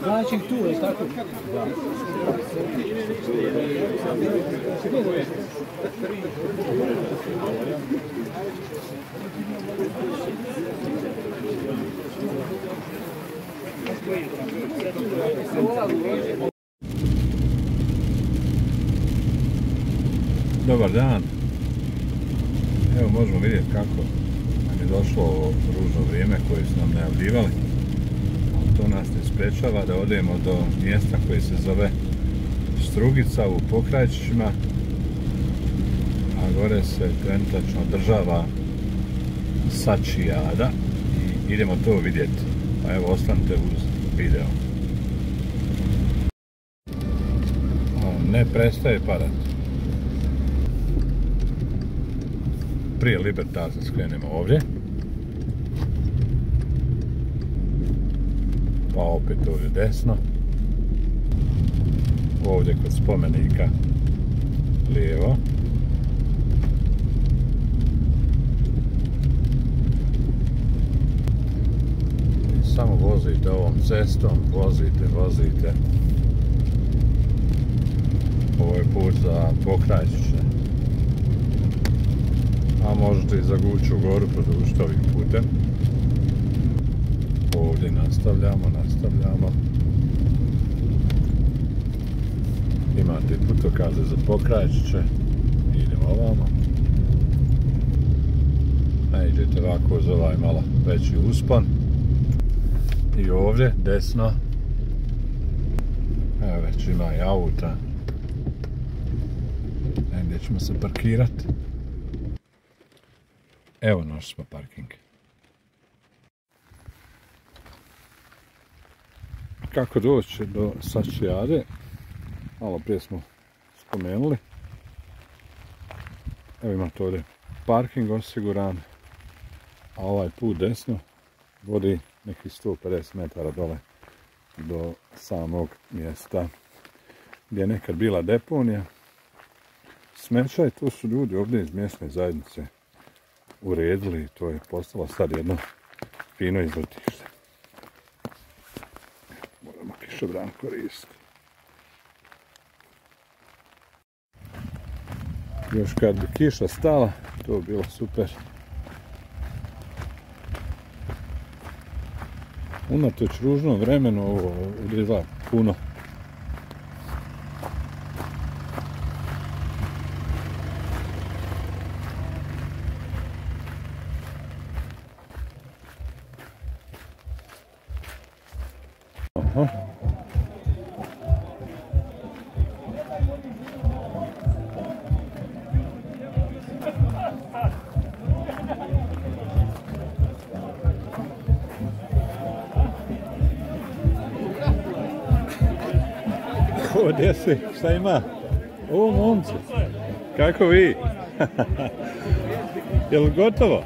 Znači tu je tako. Dobar dan. Evo možemo vidjeti kako nam je došlo ovo ružno vrijeme koje su nam najavljivali. To nas ne sprečava da odemo do mjesta koje se zove Strugica u Pokrajčićima, a gore se trenutačno održava Sačijada i idemo to vidjeti. Pa evo, ostanite uz video. Ne prestaje padat. Prije Libertasa skrenemo ovdje. Pa opet ovdje desno. Ovdje kod spomenika lijevo. I samo vozite ovom cestom, vozite. Ovo je put za Pokrajčiće. A možete i za Guču goru produžiti ovim putem. Ovdje nastavljamo. Imate putokaze za Pokrajčiće. Idemo ovamo. Idete ovako uz ovaj malo veći uspon. I ovdje desno. Evo već ima i auta. Gdje ćemo se parkirati. Evo našli smo parking. Kako doći do Sačijade? Malo prije smo spomenuli. Evo imate ovdje parking osiguran, a ovaj put desno vodi nekih 150 metara dole do samog mjesta gdje je nekad bila deponija smeća i tu su ljudi ovdje iz mjesne zajednice uredili i to je postalo sad jedno fino izletište. Moramo kišobran koristiti. Još kad bi kiša stala, to bi bilo super. Unatoč ružnom vremenu ovo izgleda puno. Gdje si? Šta ima? O, momci. Kako vi? Jel gotovo?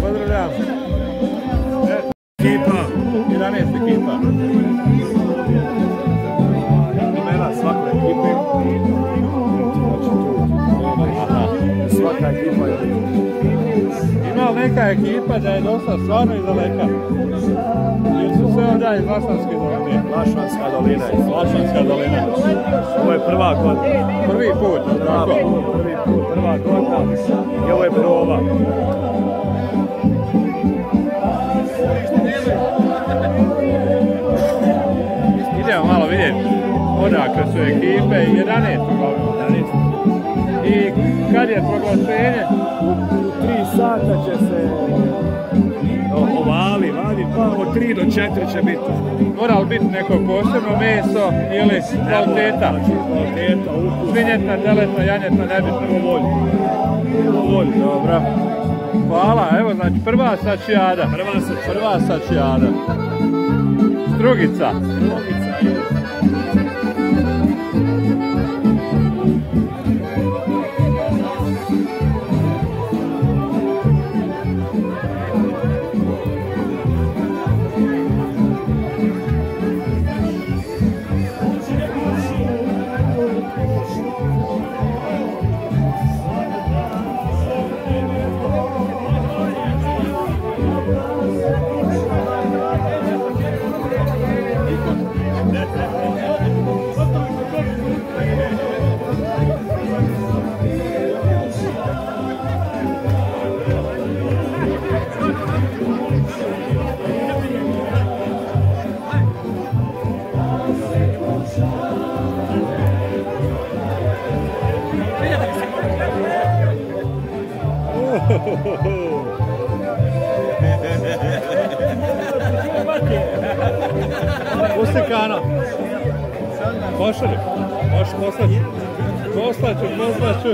Pozdravljam. Ekipa, 11 ekipa. Imena svake ekipe. Svaka ekipa je. Ima li neka ekipa da je dosta stvarno iz daleka? Ili su sve ovdje iz Lašvanske doline? Lašvanska dolina. Ovo je prva godina. Prvi put, tako? Prvi put, prva godina. I ovo je proba. Idemo malo vidjeti odakle su ekipe, 11 uglavnom. I kad je proglašenje? U 3 sata će se ovali, pa od 3 do 4 će biti. Mora li biti neko posebno meso ili kvaliteta? Kvaliteta, ukus. Svinjetna, teletna, janjetna, nebitna. Po volji. Dobro. Hvala, evo znači prva sačijada. Prva sačijada. Strugica. Strugica je. Pusti kanal. Pošalju. Možeš poslati. Poslaću.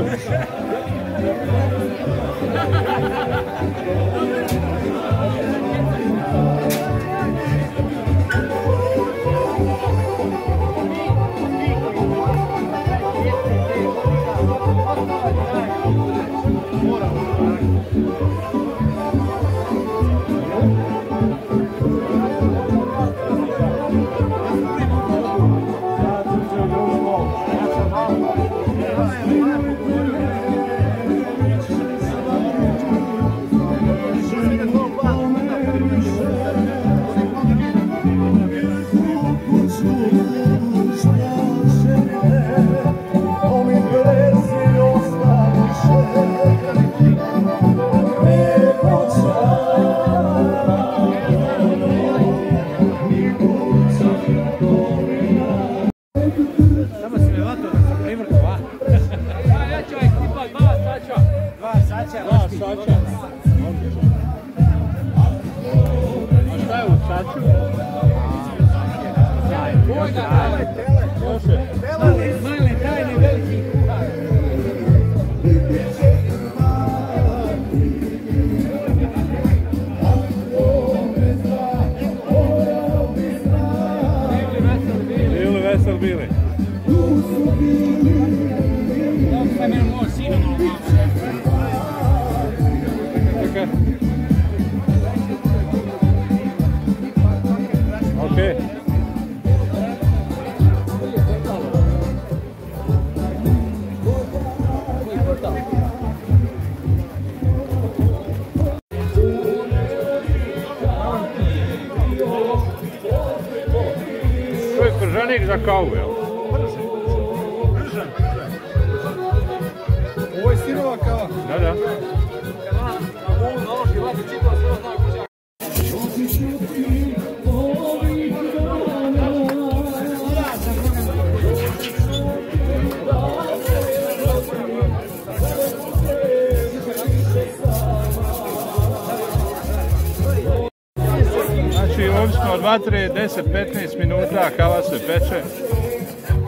Pržanik za kavu, jel? Ovo je sirova kava. Da. Znači, ovisno od vatre, 10-15 minuta kava se peče.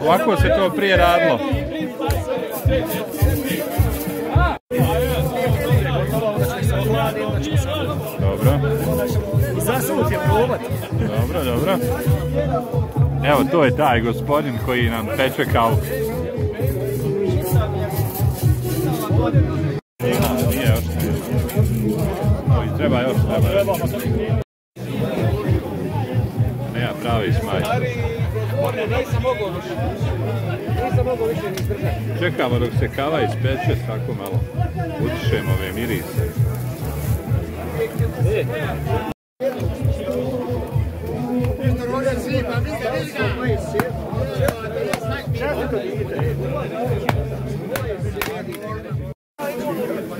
Ovako se to prije radilo. Dobro. I zasut je probat. Dobro. Evo, to je taj gospodin koji nam peče kavu. Nije još. Treba još. Ja, pravi smaj. Nisam mogao više ni izdržati. Čekamo dok se kava ispeče, tako malo utišemo ove mirise.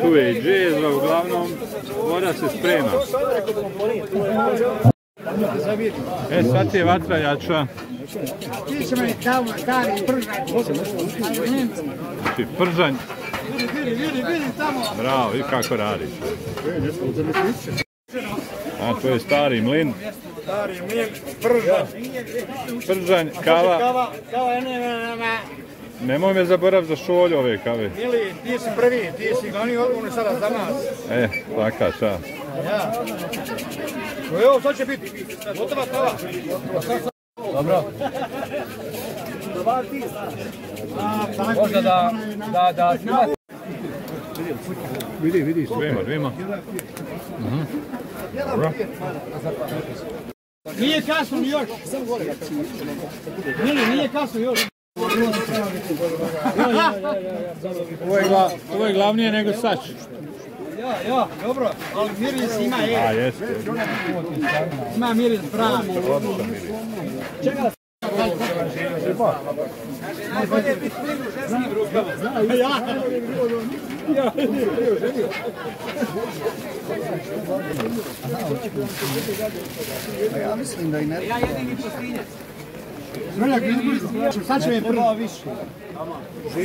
Tu je i džezva, uglavnom voda se sprema. Sad je vatra jača. Ti će meni kavu na kari i pržanj. Znači pržanj. Vidi tamo. Bravo, i kako radiš. A, to je stari mlin. Stari mlin, Pržanj. Pržanj, kava. Kava, nema. Nemoj me zaborav za šolju ove kave. Mili, ti si prvi, ti si glavni odgovorni sada za nas. Svaka čast. Ja. Evo, sad će biti gotova kava. Dobro. Možda da snimate. Vidi. Dvima. Dobro. Nije kasno ni još. Nije kasno još. Ovo je glavnije nego sač. Ja, dobro, ali miris ima A, jeste. Ima miris pravi. Čega? Najbolje biti u ženskim rukama. Ja mislim da i ne. Ja jedini postinjac. Sad će me prvo više.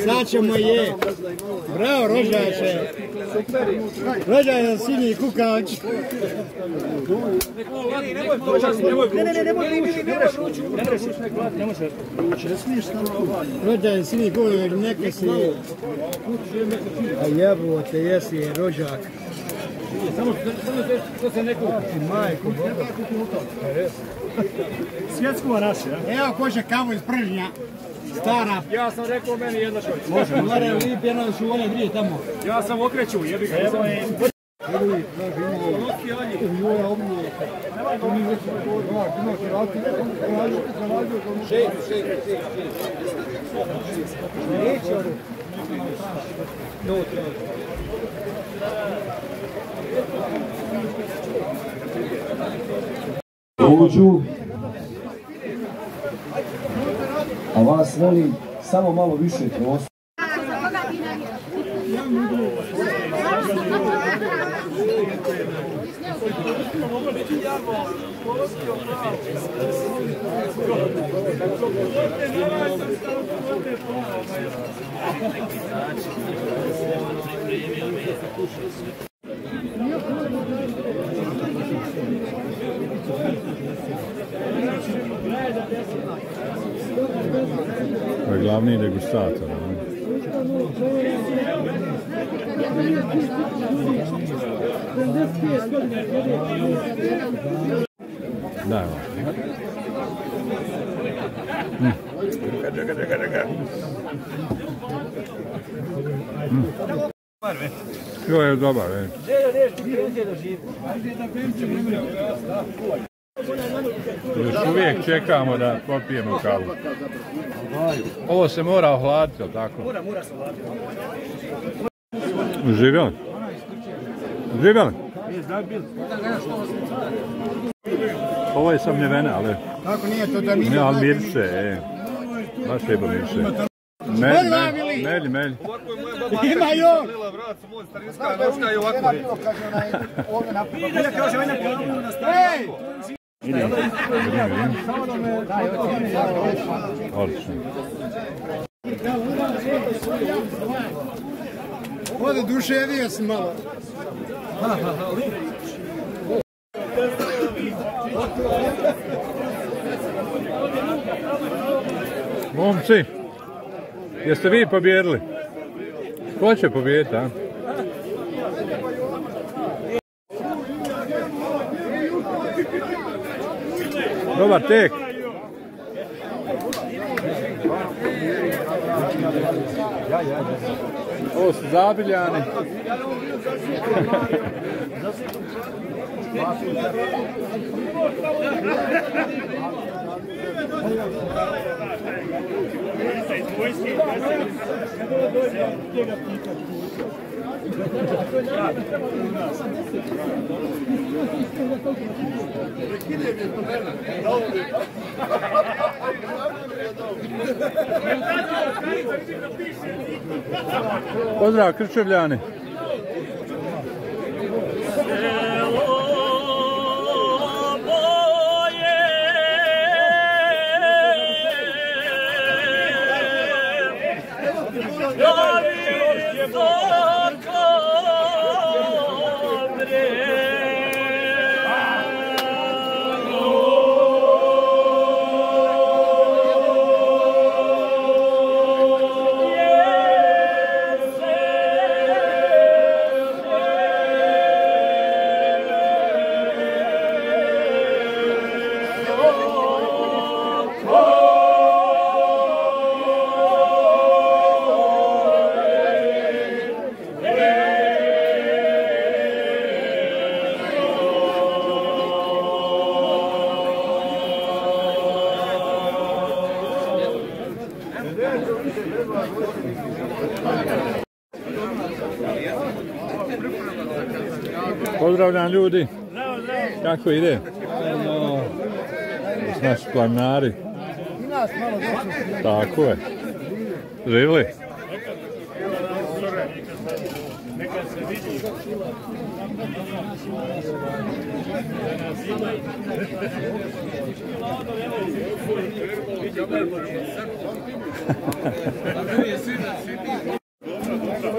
Sad ćemo je. Bravo, rođače. Rođače, sinji kukač. Rođače, sinji kukač, neka si. A jebote, jesi rođak. Samo što se neko uči, majko. Svjetskova naša, ja? Evo kože kavu iz Pržnja. Stara. Ja sam rekao meni jedna šolja. Može. Mare lip jedna su one dvije tamo. Ja sam okreću, jebi ga. Evo je. Uđu, a vas molim samo malo više prostora. To je glavni degustator. Da, evo. To je dobar, Još uvijek čekamo da popijemo kavu. Ovo se mora ohladiti, jel' tako? Mora se ohladiti. Živjeli? Živjeli? Ovo je samljevena, ali... Kako nije to da mi... Ne, ali mirše, baš lijepo mirše. Melj. Ima još! Odlično. Ode duševio sam malo. Momci, jeste vi pobjedili? Ko će pobijediti, a? Dobar tek. Ovo su Zabiljani. Pozdrav Krčevljani. Pozdravljam ljudi. Kako ide? Naši planinari. Tako je. Živli?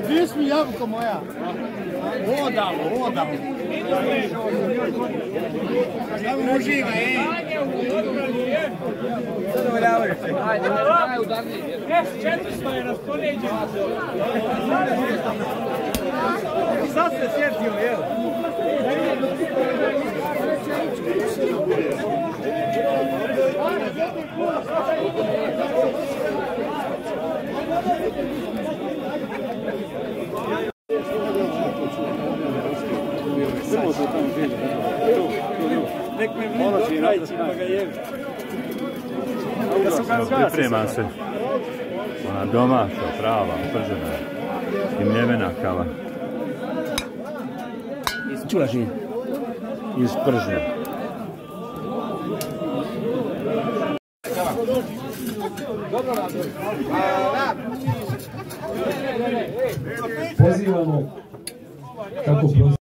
Gdje mi jabuka moja? Odamo. Samo uživa, Ajde, najudarniji. 400 je raspoređeno. Sad se sjetio, jel? Nek me vidi do krajci pa ga jevi. Priprema se. Ona domaća, prava, pržena. I mljevena kava. Čula živ. Iz pržnja. Pozivamo kako prosto.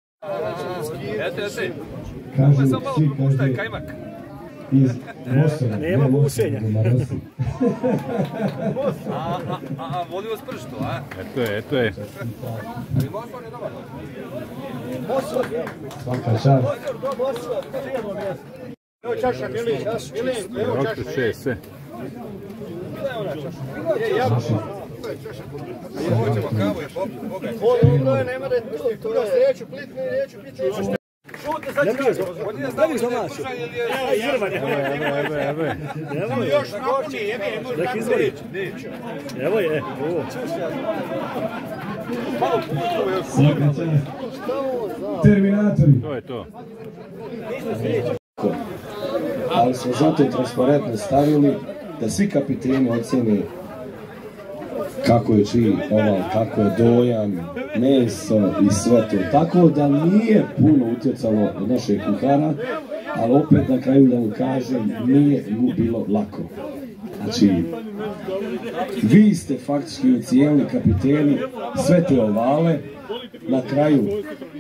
Kažu svi, kaže iz Mosora. Nema bušenja. Volio s prštu, a? Eto je. Svaka čast. Evo čaša, ili? Evo čaša. Rokšu će se. Ovo je, nema da je tu da sreću, plitni, neću piti. Šute, sad ću kažem. Gdje bi domaću? Evo još napuni, Nek izvori. Evo je, ovo. Svaka čast. Terminatori. To je to. Ali smo zato transparentno stavili da svi kapiteni ocjeni kako je čiji kako je dojam, meso i sve to. Tako da nije puno utjecalo od našeg kuhara, ali opet na kraju da mu kažem, nije mu bilo lako. Znači, vi ste faktički ocijenili kapiteni sve te ovale, na kraju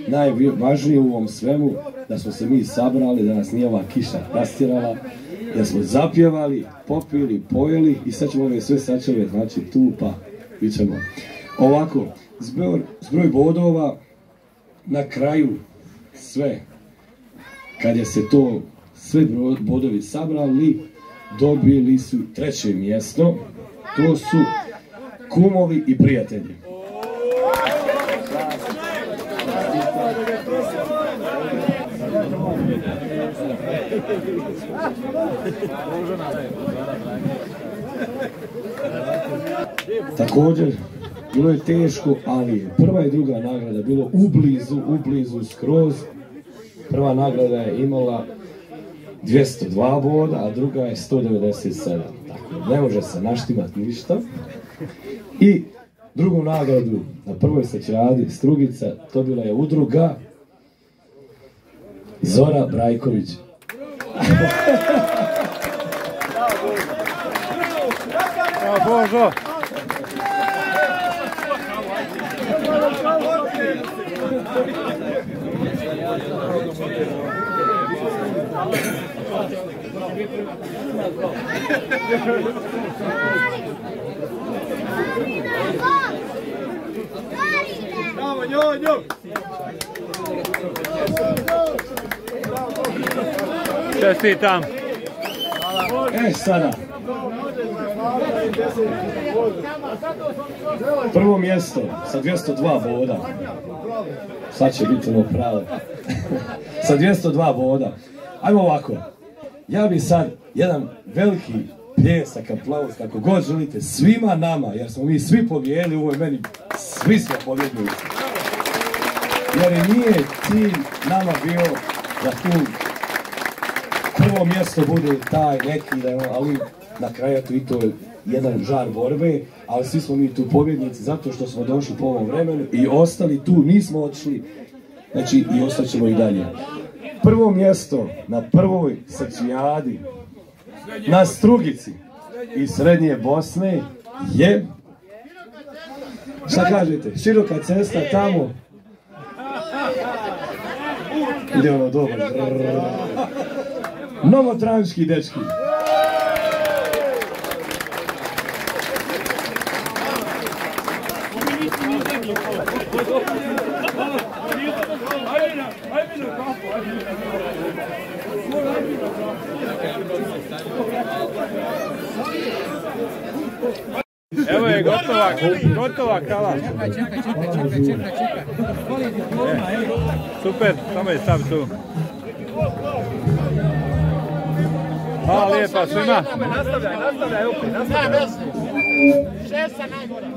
najvažnije u ovom svemu da smo se mi sabrali, da nas nije ova kiša rastjerala, da smo zapjevali, popili, pojeli i sad ćemo ove sve sačeve, znači tu pa bit ćemo. Ovako, zbroj bodova na kraju sve, kad je se to sve bodovi sabrali, dobili su 3. mjesto, to su kumovi i prijatelji. Također, bilo je teško, ali prva i druga nagrada bilo ublizu skroz. Prva nagrada je imala 202 boda, a druga je 197. Tako, ne može se naštimati ništa. I drugu nagradu na prvoj sećradi Strugica dobila je udruga Zora Brajković. Božo! Bravo, njo! Čestitam! Sada. Prvo mjesto sa 202 boda. Sad će biti ono pravo. Sa 202 boda. Ajmo ovako. Ja bi sad jedan veliki pljesak, aplauz, kako god želite, svima nama, jer smo mi svi pobjedili, ovo je meni, svi smo pobjedili. Jer nije cilj nama bio da tu prvo mjesto bude taj neki, ali na kraju i to jedan žar borbe, ali svi smo mi tu pobjednici zato što smo došli po ovom vremenu i ostali tu, nismo otišli, znači i ostaćemo i dalje. Prvo mjesto na prvoj sekcijadi na Strugici iz Srednje Bosne je, šta kažete, široka cesta tamo, ide ono dobro, Novotranški dečki. Evo je gotova kala. Čekaj. Super, samo je stav tu. Hvala lijepa svima. Nastavljaj, opet, nastavljaj. Šesta najgora.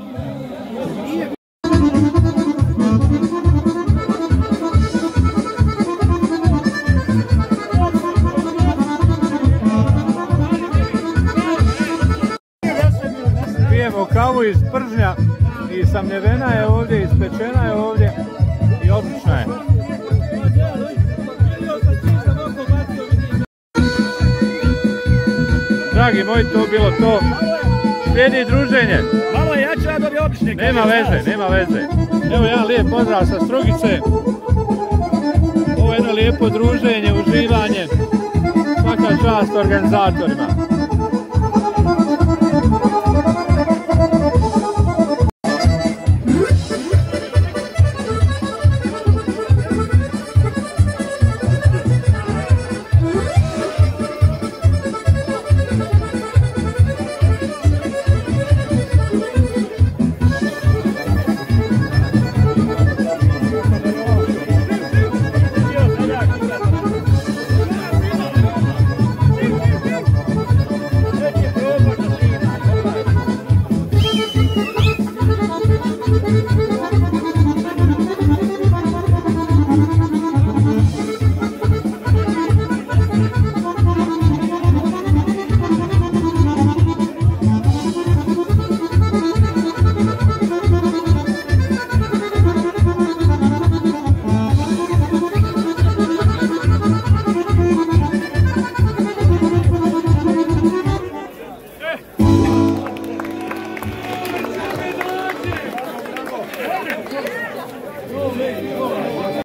Pijemo kavu iz pržnja i samljevena je ovdje, ispečena je ovdje i odlična je. Dragi moji, to bilo to. Slijedi druženje. Malo jače da bi običnik. Nema veze. Evo jedan lijep pozdrav sa Strugice. Ovo je jedno lijepo druženje, uživanje. Svaka čast organizatorima.